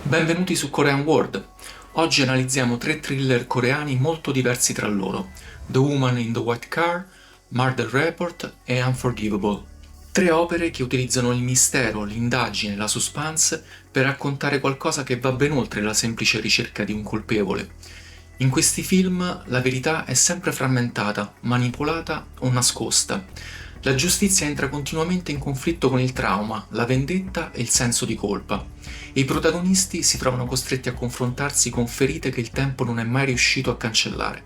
Benvenuti su Korean World. Oggi analizziamo tre thriller coreani molto diversi tra loro: The Woman in the White Car, Murder Report e Unforgivable. Tre opere che utilizzano il mistero, l'indagine e la suspense per raccontare qualcosa che va ben oltre la semplice ricerca di un colpevole. In questi film la verità è sempre frammentata, manipolata o nascosta. La giustizia entra continuamente in conflitto con il trauma, la vendetta e il senso di colpa. E i protagonisti si trovano costretti a confrontarsi con ferite che il tempo non è mai riuscito a cancellare.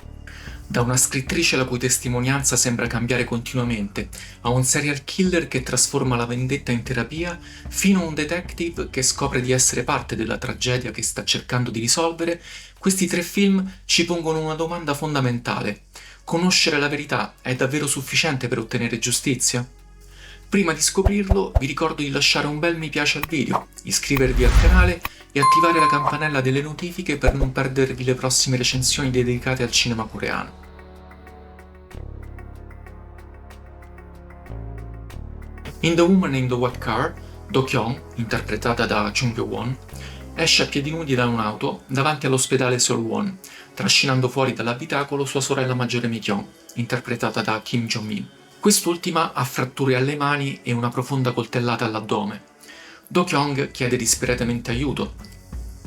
Da una scrittrice la cui testimonianza sembra cambiare continuamente, a un serial killer che trasforma la vendetta in terapia, fino a un detective che scopre di essere parte della tragedia che sta cercando di risolvere, questi tre film ci pongono una domanda fondamentale: conoscere la verità è davvero sufficiente per ottenere giustizia? Prima di scoprirlo, vi ricordo di lasciare un bel mi piace al video, iscrivervi al canale e attivare la campanella delle notifiche per non perdervi le prossime recensioni dedicate al cinema coreano. In The Woman in the White Car, Do-kyung, interpretata da Chung Yo-won, esce a piedi nudi da un'auto davanti all'ospedale Seol-won, trascinando fuori dall'abitacolo sua sorella maggiore Mi-kyung, interpretata da Kim Jong-min. Quest'ultima ha fratture alle mani e una profonda coltellata all'addome. Do-kyung chiede disperatamente aiuto.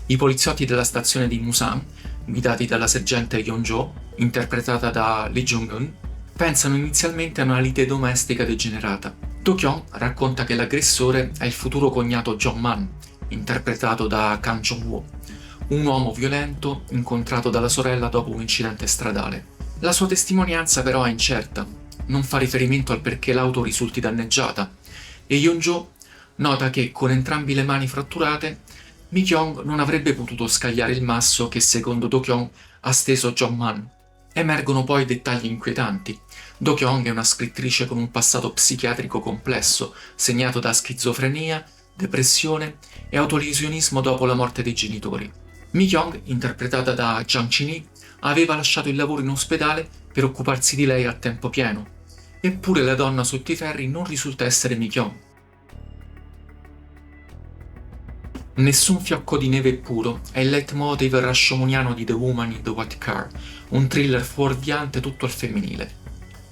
I poliziotti della stazione di Musan, guidati dalla sergente Yeon-jo, interpretata da Lee Jung-eun, pensano inizialmente a una lite domestica degenerata. Do-kyung racconta che l'aggressore è il futuro cognato Jong-man, interpretato da Kang Jong-woo, un uomo violento incontrato dalla sorella dopo un incidente stradale. La sua testimonianza però è incerta, non fa riferimento al perché l'auto risulti danneggiata, e Yeon-jo nota che con entrambi le mani fratturate Mi-kyung non avrebbe potuto scagliare il masso che secondo Do-kyung ha steso Jong-man. Emergono poi dettagli inquietanti. Do-kyung è una scrittrice con un passato psichiatrico complesso, segnato da schizofrenia, depressione e autolesionismo dopo la morte dei genitori. Mi-kyung, interpretata da Jang Chin-hee, aveva lasciato il lavoro in ospedale per occuparsi di lei a tempo pieno. Eppure la donna sotto i ferri non risulta essere Mi-kyung. Nessun fiocco di neve è puro è il leitmotiv rashomoniano di The Woman in the White Car, un thriller fuorviante tutto al femminile.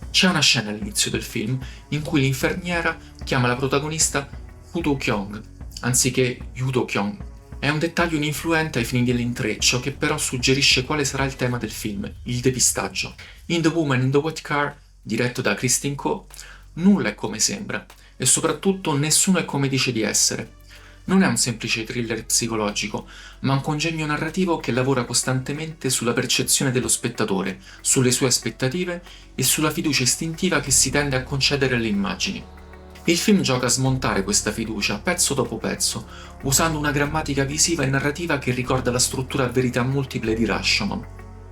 C'è una scena all'inizio del film in cui l'infermiera chiama la protagonista Woo Kyung anziché Yoo Kyung. È un dettaglio ininfluente ai fini dell'intreccio che però suggerisce quale sarà il tema del film, il depistaggio. In The Woman in the White Car, diretto da Kristin Ko, nulla è come sembra e soprattutto nessuno è come dice di essere. Non è un semplice thriller psicologico, ma un congegno narrativo che lavora costantemente sulla percezione dello spettatore, sulle sue aspettative e sulla fiducia istintiva che si tende a concedere alle immagini. Il film gioca a smontare questa fiducia, pezzo dopo pezzo, usando una grammatica visiva e narrativa che ricorda la struttura a verità multiple di Rashomon.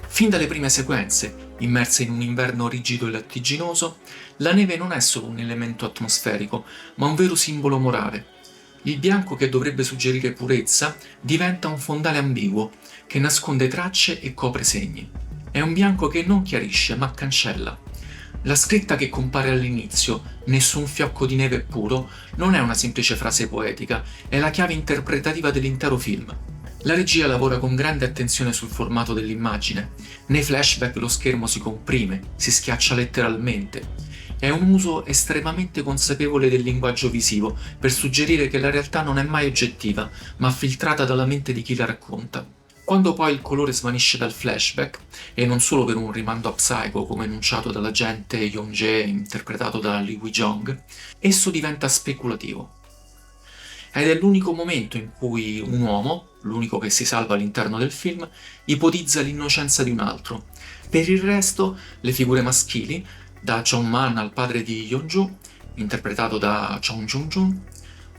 Fin dalle prime sequenze, immerse in un inverno rigido e lattiginoso, la neve non è solo un elemento atmosferico, ma un vero simbolo morale. Il bianco che dovrebbe suggerire purezza diventa un fondale ambiguo, che nasconde tracce e copre segni. È un bianco che non chiarisce, ma cancella. La scritta che compare all'inizio, nessun fiocco di neve è puro, non è una semplice frase poetica, è la chiave interpretativa dell'intero film. La regia lavora con grande attenzione sul formato dell'immagine. Nei flashback lo schermo si comprime, si schiaccia letteralmente. È un uso estremamente consapevole del linguaggio visivo per suggerire che la realtà non è mai oggettiva, ma filtrata dalla mente di chi la racconta. Quando poi il colore svanisce dal flashback, e non solo per un rimando a Psycho come enunciato dall'agente Yeon-jae interpretato da Lee Wee-jong, esso diventa speculativo. Ed è l'unico momento in cui un uomo, l'unico che si salva all'interno del film, ipotizza l'innocenza di un altro. Per il resto, le figure maschili, da Jong-man al padre di Yeon-jo, interpretato da Chong Jung-jun,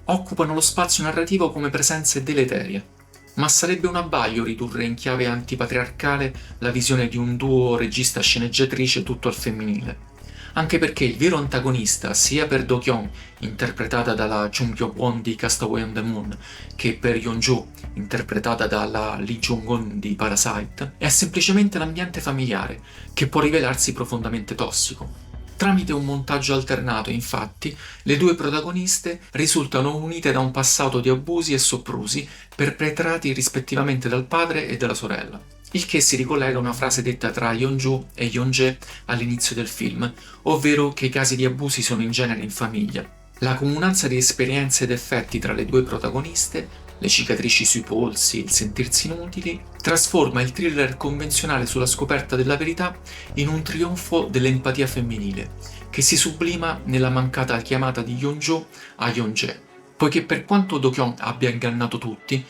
occupano lo spazio narrativo come presenze deleterie. Ma sarebbe un abbaglio ridurre in chiave antipatriarcale la visione di un duo regista-sceneggiatrice tutto al femminile. Anche perché il vero antagonista, sia per Do-kyung, interpretata dalla Jung Hyuk-won di Castaway on the Moon, che per Yeon-jo, interpretata dalla Lee Jung-eun di Parasite, è semplicemente l'ambiente familiare, che può rivelarsi profondamente tossico. Tramite un montaggio alternato, infatti, le due protagoniste risultano unite da un passato di abusi e soprusi perpetrati rispettivamente dal padre e dalla sorella. Il che si ricollega a una frase detta tra Yeonju e Yeonjae all'inizio del film, ovvero che i casi di abusi sono in genere in famiglia. La comunanza di esperienze ed effetti tra le due protagoniste, le cicatrici sui polsi, il sentirsi inutili, trasforma il thriller convenzionale sulla scoperta della verità in un trionfo dell'empatia femminile, che si sublima nella mancata chiamata di Yeonju a Yeonjae, poiché per quanto Do-kyung abbia ingannato tutti,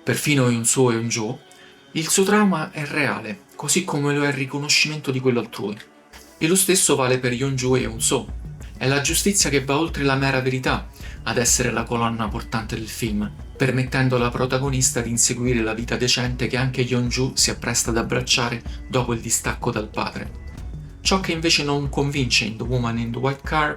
perfino Yeonsu e Yeonjo, il suo trauma è reale, così come lo è il riconoscimento di quello altrui. E lo stesso vale per Yeonju e Yeonso. È la giustizia che va oltre la mera verità ad essere la colonna portante del film, permettendo alla protagonista di inseguire la vita decente che anche Yeonju si appresta ad abbracciare dopo il distacco dal padre. Ciò che invece non convince in The Woman in the White Car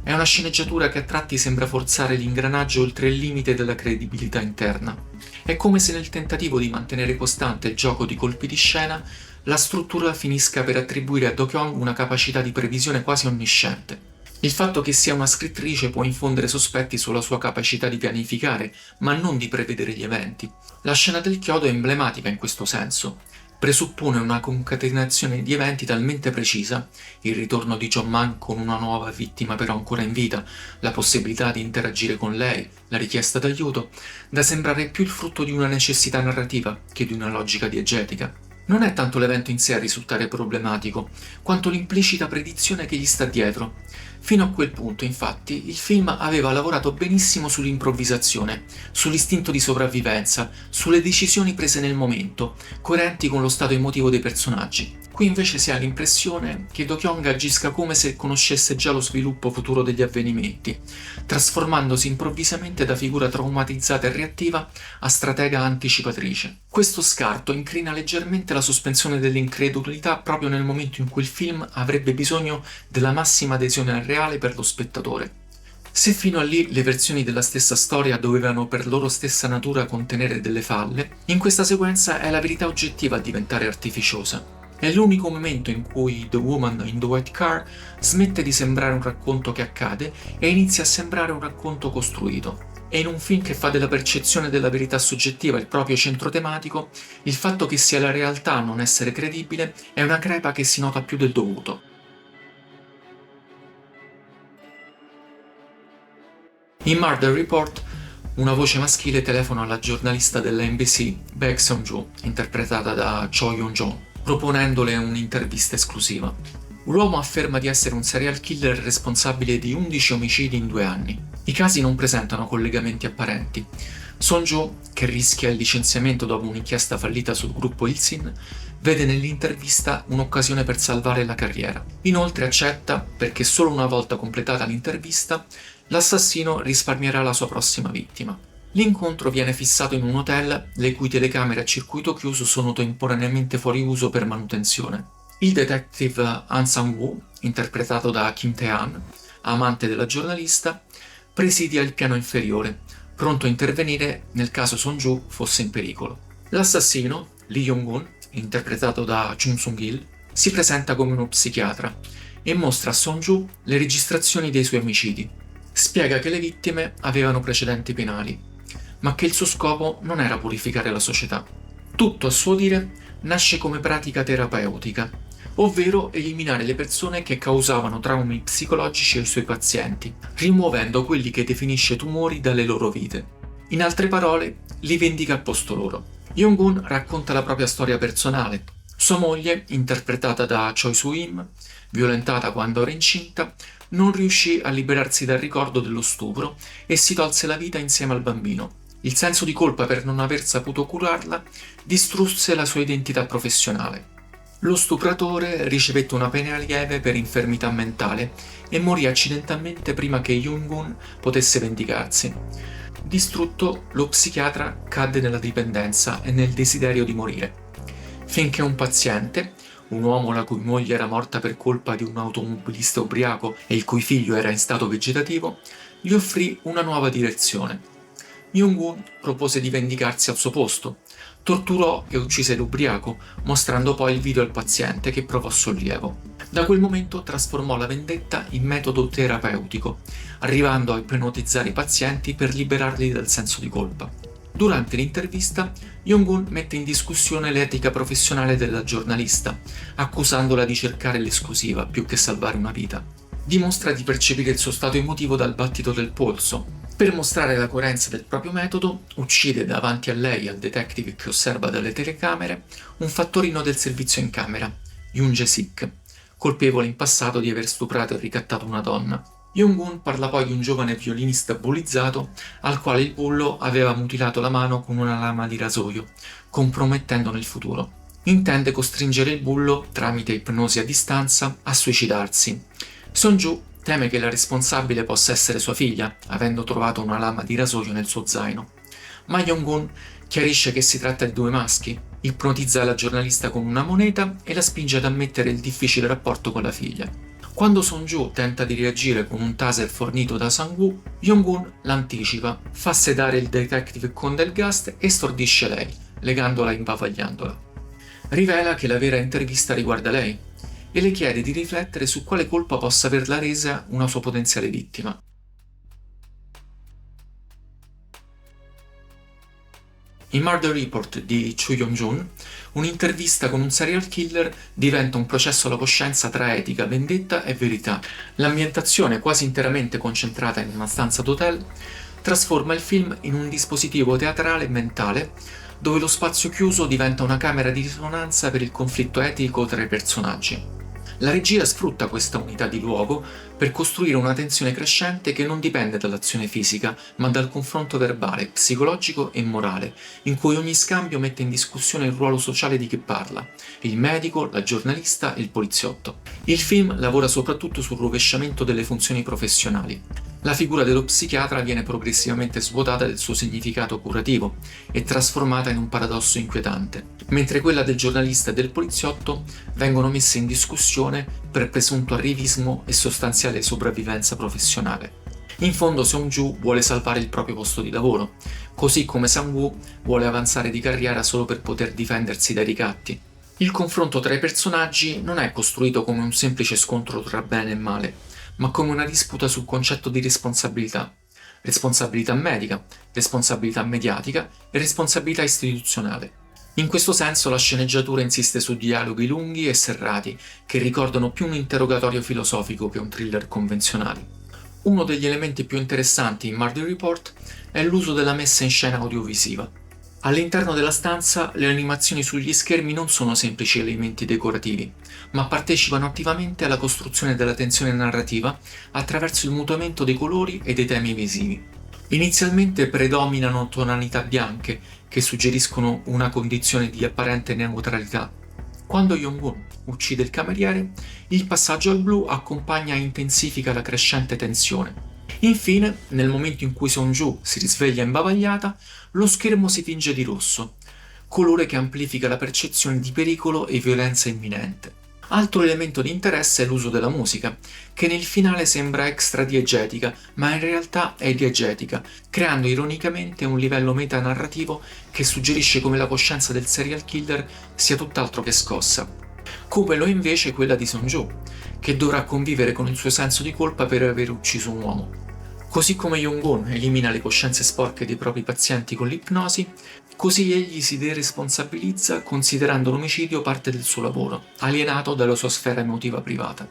è una sceneggiatura che a tratti sembra forzare l'ingranaggio oltre il limite della credibilità interna. È come se nel tentativo di mantenere costante il gioco di colpi di scena, la struttura finisca per attribuire a Do-kyung una capacità di previsione quasi onnisciente. Il fatto che sia una scrittrice può infondere sospetti sulla sua capacità di pianificare, ma non di prevedere gli eventi. La scena del chiodo è emblematica in questo senso. Presuppone una concatenazione di eventi talmente precisa, il ritorno di John Mann con una nuova vittima però ancora in vita, la possibilità di interagire con lei, la richiesta d'aiuto, da sembrare più il frutto di una necessità narrativa che di una logica diegetica. Non è tanto l'evento in sé a risultare problematico, quanto l'implicita predizione che gli sta dietro. Fino a quel punto, infatti, il film aveva lavorato benissimo sull'improvvisazione, sull'istinto di sopravvivenza, sulle decisioni prese nel momento, coerenti con lo stato emotivo dei personaggi. Qui invece si ha l'impressione che Do-kyung agisca come se conoscesse già lo sviluppo futuro degli avvenimenti, trasformandosi improvvisamente da figura traumatizzata e reattiva a stratega anticipatrice. Questo scarto incrina leggermente la sospensione dell'incredulità proprio nel momento in cui il film avrebbe bisogno della massima adesione al reale per lo spettatore. Se fino a lì le versioni della stessa storia dovevano per loro stessa natura contenere delle falle, in questa sequenza è la verità oggettiva a diventare artificiosa. È l'unico momento in cui The Woman in the White Car smette di sembrare un racconto che accade e inizia a sembrare un racconto costruito. E in un film che fa della percezione della verità soggettiva il proprio centro tematico, il fatto che sia la realtà a non essere credibile è una crepa che si nota più del dovuto. In Murder Report, una voce maschile telefona alla giornalista della NBC, Baek Seung-ju, interpretata da Cho Yoon-jong, proponendole un'intervista esclusiva. L'uomo afferma di essere un serial killer responsabile di 11 omicidi in 2 anni. I casi non presentano collegamenti apparenti. Seung-ju, che rischia il licenziamento dopo un'inchiesta fallita sul gruppo Ilsin, vede nell'intervista un'occasione per salvare la carriera. Inoltre accetta, perché solo una volta completata l'intervista, l'assassino risparmierà la sua prossima vittima. L'incontro viene fissato in un hotel, le cui telecamere a circuito chiuso sono temporaneamente fuori uso per manutenzione. Il detective Han Sang-woo, interpretato da Kim Tae-han, amante della giornalista, presidia il piano inferiore, pronto a intervenire nel caso Seung-ju fosse in pericolo. L'assassino, Lee Yong-gun, interpretato da Chung Sung-il, si presenta come uno psichiatra e mostra a Seung-ju le registrazioni dei suoi omicidi. Spiega che le vittime avevano precedenti penali, ma che il suo scopo non era purificare la società. Tutto, a suo dire, nasce come pratica terapeutica, ovvero eliminare le persone che causavano traumi psicologici ai suoi pazienti, rimuovendo quelli che definisce tumori dalle loro vite. In altre parole, li vendica al posto loro. Yong-gun racconta la propria storia personale. Sua moglie, interpretata da Choi Soo-im, violentata quando era incinta, non riuscì a liberarsi dal ricordo dello stupro e si tolse la vita insieme al bambino. Il senso di colpa per non aver saputo curarla distrusse la sua identità professionale. Lo stupratore ricevette una pena lieve per infermità mentale e morì accidentalmente prima che Yong-gun potesse vendicarsi. Distrutto, lo psichiatra cadde nella dipendenza e nel desiderio di morire, finché un paziente, un uomo la cui moglie era morta per colpa di un automobilista ubriaco e il cui figlio era in stato vegetativo, gli offrì una nuova direzione. Yong-gun propose di vendicarsi al suo posto, torturò e uccise l'ubriaco, mostrando poi il video al paziente che provò sollievo. Da quel momento trasformò la vendetta in metodo terapeutico, arrivando a ipnotizzare i pazienti per liberarli dal senso di colpa. Durante l'intervista, Jong-un mette in discussione l'etica professionale della giornalista, accusandola di cercare l'esclusiva più che salvare una vita. Dimostra di percepire il suo stato emotivo dal battito del polso. Per mostrare la coerenza del proprio metodo, uccide davanti a lei e al detective che osserva dalle telecamere un fattorino del servizio in camera, Yoon Jae-sik, colpevole in passato di aver stuprato e ricattato una donna. Jong-un parla poi di un giovane violinista bullizzato al quale il bullo aveva mutilato la mano con una lama di rasoio, compromettendone il futuro. Intende costringere il bullo, tramite ipnosi a distanza, a suicidarsi. Song-ju teme che la responsabile possa essere sua figlia, avendo trovato una lama di rasoio nel suo zaino. Ma Jong-un chiarisce che si tratta di due maschi, ipnotizza la giornalista con una moneta e la spinge ad ammettere il difficile rapporto con la figlia. Quando Song-ju tenta di reagire con un taser fornito da Sang-woo, Jong-un l'anticipa, fa sedare il detective con del gas e stordisce lei, legandola e imbavagliandola. Rivela che la vera intervista riguarda lei e le chiede di riflettere su quale colpa possa averla resa una sua potenziale vittima. In Murder Report di Chu Yong-jun, un'intervista con un serial killer diventa un processo alla coscienza tra etica, vendetta e verità. L'ambientazione, quasi interamente concentrata in una stanza d'hotel, trasforma il film in un dispositivo teatrale e mentale, dove lo spazio chiuso diventa una camera di risonanza per il conflitto etico tra i personaggi. La regia sfrutta questa unità di luogo per costruire una tensione crescente che non dipende dall'azione fisica, ma dal confronto verbale, psicologico e morale, in cui ogni scambio mette in discussione il ruolo sociale di chi parla, il medico, la giornalista e il poliziotto. Il film lavora soprattutto sul rovesciamento delle funzioni professionali. La figura dello psichiatra viene progressivamente svuotata del suo significato curativo e trasformata in un paradosso inquietante, mentre quella del giornalista e del poliziotto vengono messe in discussione per presunto arrivismo e sostanziale sopravvivenza professionale. In fondo Song-ju vuole salvare il proprio posto di lavoro, così come Sang-woo vuole avanzare di carriera solo per poter difendersi dai ricatti. Il confronto tra i personaggi non è costruito come un semplice scontro tra bene e male, ma come una disputa sul concetto di responsabilità. Responsabilità medica, responsabilità mediatica e responsabilità istituzionale. In questo senso la sceneggiatura insiste su dialoghi lunghi e serrati, che ricordano più un interrogatorio filosofico che un thriller convenzionale. Uno degli elementi più interessanti in Murder Report è l'uso della messa in scena audiovisiva. All'interno della stanza le animazioni sugli schermi non sono semplici elementi decorativi, ma partecipano attivamente alla costruzione della tensione narrativa attraverso il mutamento dei colori e dei temi visivi. Inizialmente predominano tonalità bianche che suggeriscono una condizione di apparente neutralità. Quando Jong-un uccide il cameriere, il passaggio al blu accompagna e intensifica la crescente tensione. Infine, nel momento in cui Song-ju si risveglia imbavagliata, lo schermo si tinge di rosso, colore che amplifica la percezione di pericolo e violenza imminente. Altro elemento di interesse è l'uso della musica, che nel finale sembra extra-diegetica, ma in realtà è diegetica, creando ironicamente un livello metanarrativo che suggerisce come la coscienza del serial killer sia tutt'altro che scossa. Come lo è invece quella di Song-ju, che dovrà convivere con il suo senso di colpa per aver ucciso un uomo. Così come Jong-un elimina le coscienze sporche dei propri pazienti con l'ipnosi, così egli si deresponsabilizza considerando l'omicidio parte del suo lavoro, alienato dalla sua sfera emotiva privata.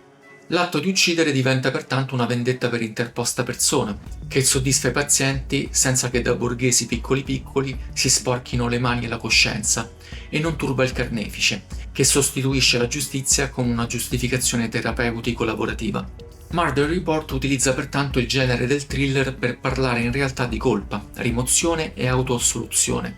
L'atto di uccidere diventa pertanto una vendetta per interposta persona, che soddisfa i pazienti senza che da borghesi piccoli piccoli si sporchino le mani e la coscienza, e non turba il carnefice, che sostituisce la giustizia con una giustificazione terapeutico-lavorativa. Murder Report utilizza pertanto il genere del thriller per parlare in realtà di colpa, rimozione e autoassoluzione.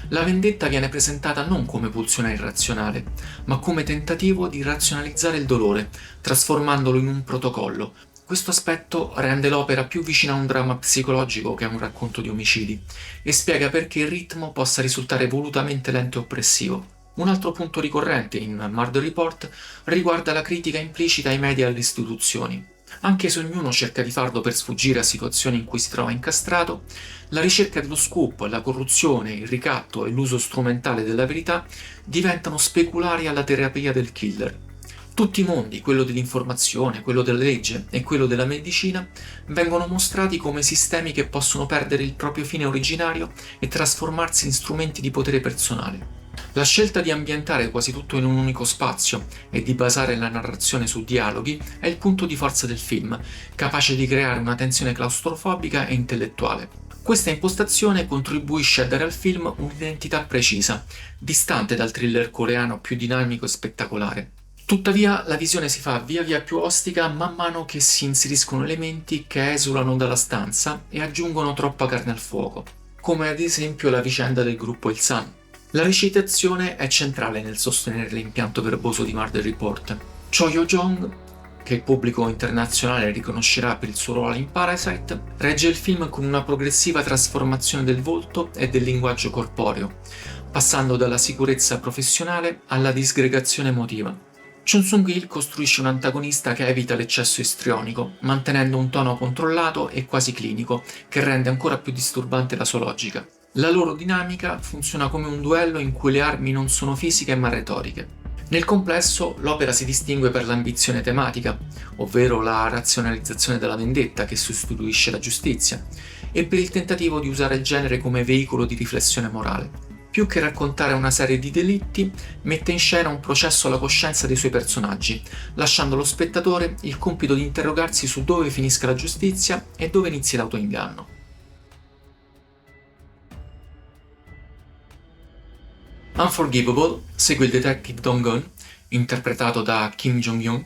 La vendetta viene presentata non come pulsione irrazionale, ma come tentativo di razionalizzare il dolore, trasformandolo in un protocollo. Questo aspetto rende l'opera più vicina a un dramma psicologico che a un racconto di omicidi e spiega perché il ritmo possa risultare volutamente lento e oppressivo. Un altro punto ricorrente in Murder Report riguarda la critica implicita ai media e alle istituzioni. Anche se ognuno cerca di farlo per sfuggire a situazioni in cui si trova incastrato, la ricerca dello scoop, la corruzione, il ricatto e l'uso strumentale della verità diventano speculari alla terapia del killer. Tutti i mondi, quello dell'informazione, quello della legge e quello della medicina, vengono mostrati come sistemi che possono perdere il proprio fine originario e trasformarsi in strumenti di potere personale. La scelta di ambientare quasi tutto in un unico spazio e di basare la narrazione su dialoghi è il punto di forza del film, capace di creare una tensione claustrofobica e intellettuale. Questa impostazione contribuisce a dare al film un'identità precisa, distante dal thriller coreano più dinamico e spettacolare. Tuttavia, la visione si fa via via più ostica man mano che si inseriscono elementi che esulano dalla stanza e aggiungono troppa carne al fuoco, come ad esempio la vicenda del gruppo Il Sun. La recitazione è centrale nel sostenere l'impianto verboso di Murder Report. Cho Yo-jong, che il pubblico internazionale riconoscerà per il suo ruolo in Parasite, regge il film con una progressiva trasformazione del volto e del linguaggio corporeo, passando dalla sicurezza professionale alla disgregazione emotiva. Chun Sung-il costruisce un antagonista che evita l'eccesso istrionico, mantenendo un tono controllato e quasi clinico, che rende ancora più disturbante la sua logica. La loro dinamica funziona come un duello in cui le armi non sono fisiche ma retoriche. Nel complesso, l'opera si distingue per l'ambizione tematica, ovvero la razionalizzazione della vendetta che sostituisce la giustizia, e per il tentativo di usare il genere come veicolo di riflessione morale. Più che raccontare una serie di delitti, mette in scena un processo alla coscienza dei suoi personaggi, lasciando allo spettatore il compito di interrogarsi su dove finisca la giustizia e dove inizi l'autoinganno. Unforgivable segue il detective Dong-gun, interpretato da Kim Jong-un,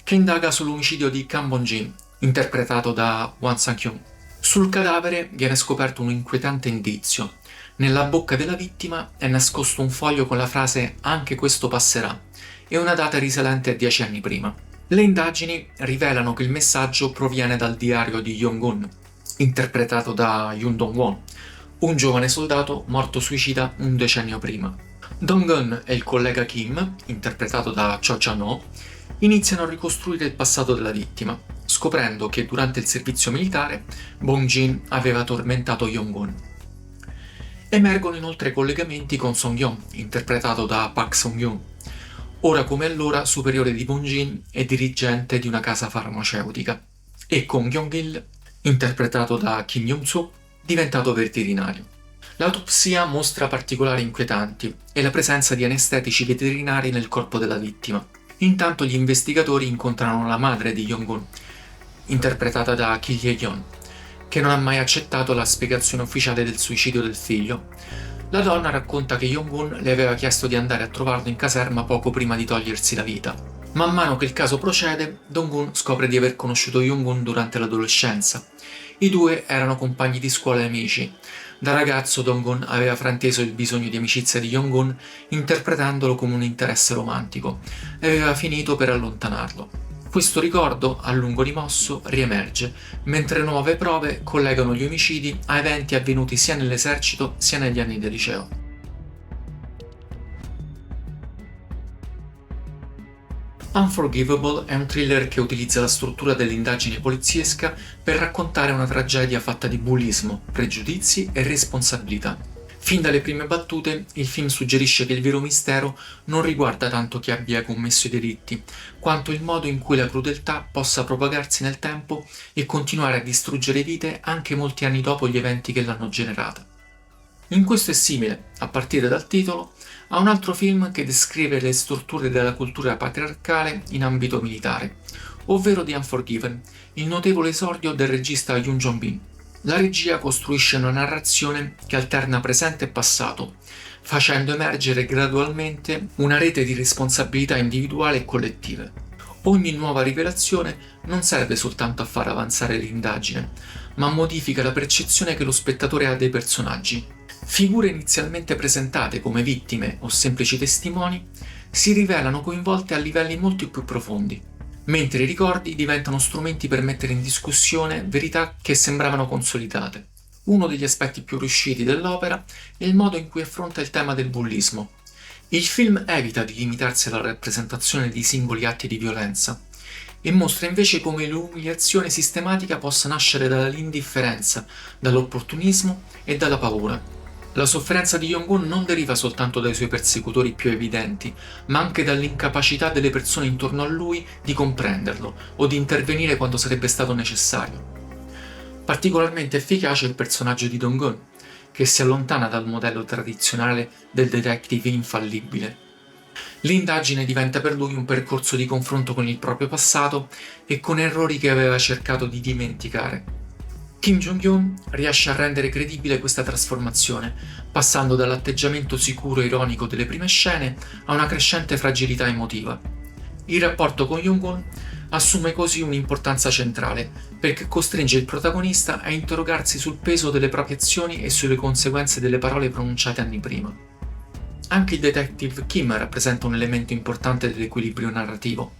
che indaga sull'omicidio di Kang Bon-jin, interpretato da Hwang Sang-kyun. Sul cadavere viene scoperto un inquietante indizio. Nella bocca della vittima è nascosto un foglio con la frase "anche questo passerà" e una data risalente a 10 anni prima. Le indagini rivelano che il messaggio proviene dal diario di Yong-gun, interpretato da Yoon Dong-won, un giovane soldato morto suicida un decennio prima. Dong-gun e il collega Kim, interpretato da Cho Chan-ho, iniziano a ricostruire il passato della vittima, scoprendo che durante il servizio militare Bong-jin aveva tormentato Yong-gun. Emergono inoltre collegamenti con Song-yeon, interpretato da Park Sung-yoon, ora come allora superiore di Bong-jin e dirigente di una casa farmaceutica, e con Yong-il, interpretato da Kim Young-soo, diventato veterinario. L'autopsia mostra particolari inquietanti e la presenza di anestetici veterinari nel corpo della vittima. Intanto gli investigatori incontrano la madre di Yong-gun, interpretata da Ki Hye-yeon, che non ha mai accettato la spiegazione ufficiale del suicidio del figlio. La donna racconta che Yong-gun le aveva chiesto di andare a trovarlo in caserma poco prima di togliersi la vita. Man mano che il caso procede, Dong-gun scopre di aver conosciuto Yong-gun durante l'adolescenza. I due erano compagni di scuola e amici. Da ragazzo Dong-gun aveva frainteso il bisogno di amicizia di Yong-gun, interpretandolo come un interesse romantico, e aveva finito per allontanarlo. Questo ricordo, a lungo rimosso, riemerge, mentre nuove prove collegano gli omicidi a eventi avvenuti sia nell'esercito sia negli anni del liceo. Unforgivable è un thriller che utilizza la struttura dell'indagine poliziesca per raccontare una tragedia fatta di bullismo, pregiudizi e responsabilità. Fin dalle prime battute, il film suggerisce che il vero mistero non riguarda tanto chi abbia commesso i delitti, quanto il modo in cui la crudeltà possa propagarsi nel tempo e continuare a distruggere vite anche molti anni dopo gli eventi che l'hanno generata. In questo è simile, a partire dal titolo, a un altro film che descrive le storture della cultura patriarcale in ambito militare, ovvero The Unforgiven, il notevole esordio del regista Yoon Jong-bin. La regia costruisce una narrazione che alterna presente e passato, facendo emergere gradualmente una rete di responsabilità individuali e collettive. Ogni nuova rivelazione non serve soltanto a far avanzare l'indagine, ma modifica la percezione che lo spettatore ha dei personaggi. Figure inizialmente presentate come vittime o semplici testimoni si rivelano coinvolte a livelli molto più profondi, mentre i ricordi diventano strumenti per mettere in discussione verità che sembravano consolidate. Uno degli aspetti più riusciti dell'opera è il modo in cui affronta il tema del bullismo. Il film evita di limitarsi alla rappresentazione di singoli atti di violenza e mostra invece come l'umiliazione sistematica possa nascere dall'indifferenza, dall'opportunismo e dalla paura. La sofferenza di Jong-un non deriva soltanto dai suoi persecutori più evidenti, ma anche dall'incapacità delle persone intorno a lui di comprenderlo o di intervenire quando sarebbe stato necessario. Particolarmente efficace è il personaggio di Dong-gun, che si allontana dal modello tradizionale del detective infallibile. L'indagine diventa per lui un percorso di confronto con il proprio passato e con errori che aveva cercato di dimenticare. Kim Jong-un riesce a rendere credibile questa trasformazione, passando dall'atteggiamento sicuro e ironico delle prime scene a una crescente fragilità emotiva. Il rapporto con Jong-un assume così un'importanza centrale, perché costringe il protagonista a interrogarsi sul peso delle proprie azioni e sulle conseguenze delle parole pronunciate anni prima. Anche il detective Kim rappresenta un elemento importante dell'equilibrio narrativo.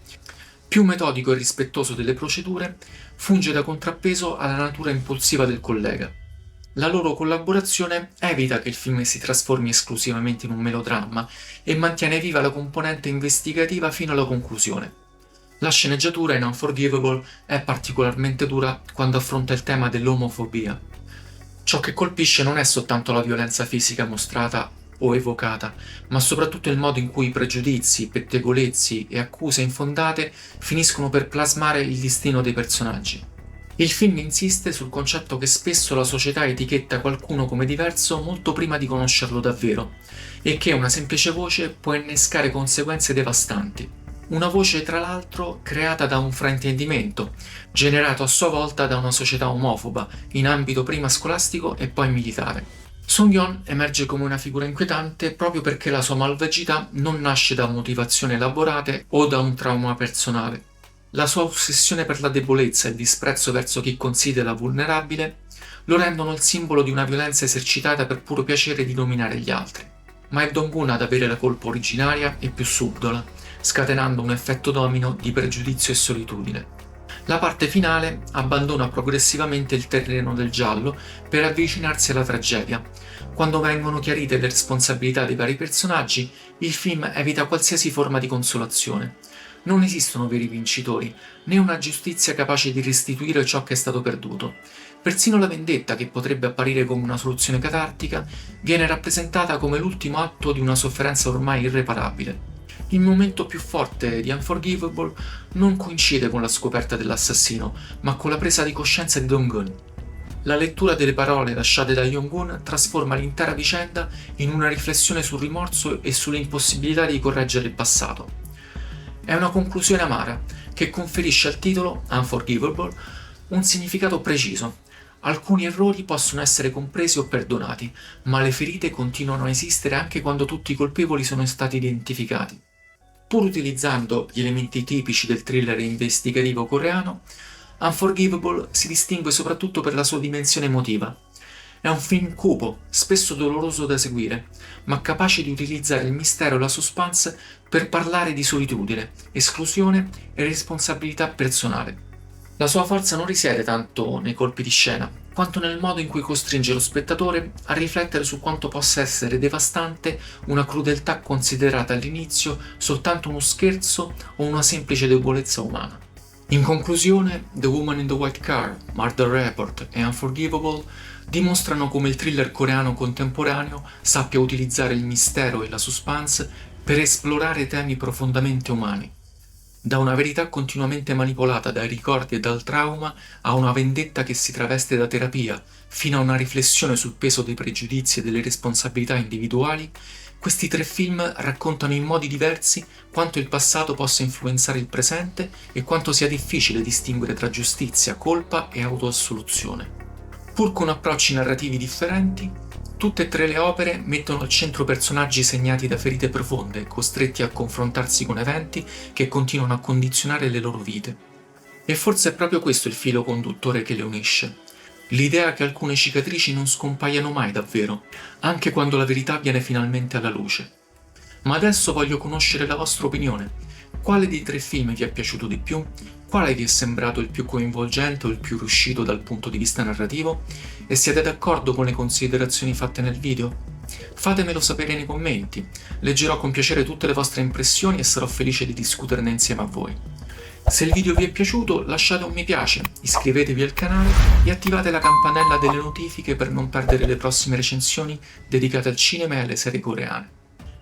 Più metodico e rispettoso delle procedure, funge da contrappeso alla natura impulsiva del collega. La loro collaborazione evita che il film si trasformi esclusivamente in un melodramma e mantiene viva la componente investigativa fino alla conclusione. La sceneggiatura in Unforgivable è particolarmente dura quando affronta il tema dell'omofobia. Ciò che colpisce non è soltanto la violenza fisica mostrata o evocata, ma soprattutto il modo in cui pregiudizi, pettegolezzi e accuse infondate finiscono per plasmare il destino dei personaggi. Il film insiste sul concetto che spesso la società etichetta qualcuno come diverso molto prima di conoscerlo davvero, e che una semplice voce può innescare conseguenze devastanti. Una voce, tra l'altro, creata da un fraintendimento, generato a sua volta da una società omofoba, in ambito prima scolastico e poi militare. Sung-yeon emerge come una figura inquietante proprio perché la sua malvagità non nasce da motivazioni elaborate o da un trauma personale. La sua ossessione per la debolezza e il disprezzo verso chi considera vulnerabile lo rendono il simbolo di una violenza esercitata per puro piacere di dominare gli altri. Ma è Dong-gun ad avere la colpa originaria e più subdola, scatenando un effetto domino di pregiudizio e solitudine. La parte finale abbandona progressivamente il terreno del giallo per avvicinarsi alla tragedia. Quando vengono chiarite le responsabilità dei vari personaggi, il film evita qualsiasi forma di consolazione. Non esistono veri vincitori, né una giustizia capace di restituire ciò che è stato perduto. Persino la vendetta, che potrebbe apparire come una soluzione catartica, viene rappresentata come l'ultimo atto di una sofferenza ormai irreparabile. Il momento più forte di Unforgivable non coincide con la scoperta dell'assassino, ma con la presa di coscienza di Dong-gun. La lettura delle parole lasciate da Jong-un trasforma l'intera vicenda in una riflessione sul rimorso e sull'impossibilità di correggere il passato. È una conclusione amara, che conferisce al titolo, Unforgivable, un significato preciso. Alcuni errori possono essere compresi o perdonati, ma le ferite continuano a esistere anche quando tutti i colpevoli sono stati identificati. Pur utilizzando gli elementi tipici del thriller investigativo coreano, Unforgivable si distingue soprattutto per la sua dimensione emotiva. È un film cupo, spesso doloroso da seguire, ma capace di utilizzare il mistero e la suspense per parlare di solitudine, esclusione e responsabilità personale. La sua forza non risiede tanto nei colpi di scena, quanto nel modo in cui costringe lo spettatore a riflettere su quanto possa essere devastante una crudeltà considerata all'inizio soltanto uno scherzo o una semplice debolezza umana. In conclusione, The Woman in the White Car, Murder Report e Unforgivable dimostrano come il thriller coreano contemporaneo sappia utilizzare il mistero e la suspense per esplorare temi profondamente umani. Da una verità continuamente manipolata dai ricordi e dal trauma a una vendetta che si traveste da terapia, fino a una riflessione sul peso dei pregiudizi e delle responsabilità individuali, questi tre film raccontano in modi diversi quanto il passato possa influenzare il presente e quanto sia difficile distinguere tra giustizia, colpa e autoassoluzione. Pur con approcci narrativi differenti, tutte e tre le opere mettono al centro personaggi segnati da ferite profonde, costretti a confrontarsi con eventi che continuano a condizionare le loro vite. E forse è proprio questo il filo conduttore che le unisce. L'idea che alcune cicatrici non scompaiano mai davvero, anche quando la verità viene finalmente alla luce. Ma adesso voglio conoscere la vostra opinione. Quale dei tre film vi è piaciuto di più? Quale vi è sembrato il più coinvolgente o il più riuscito dal punto di vista narrativo? E siete d'accordo con le considerazioni fatte nel video? Fatemelo sapere nei commenti, leggerò con piacere tutte le vostre impressioni e sarò felice di discuterne insieme a voi. Se il video vi è piaciuto lasciate un mi piace, iscrivetevi al canale e attivate la campanella delle notifiche per non perdere le prossime recensioni dedicate al cinema e alle serie coreane.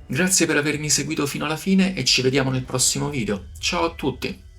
Grazie per avermi seguito fino alla fine e ci vediamo nel prossimo video. Ciao a tutti!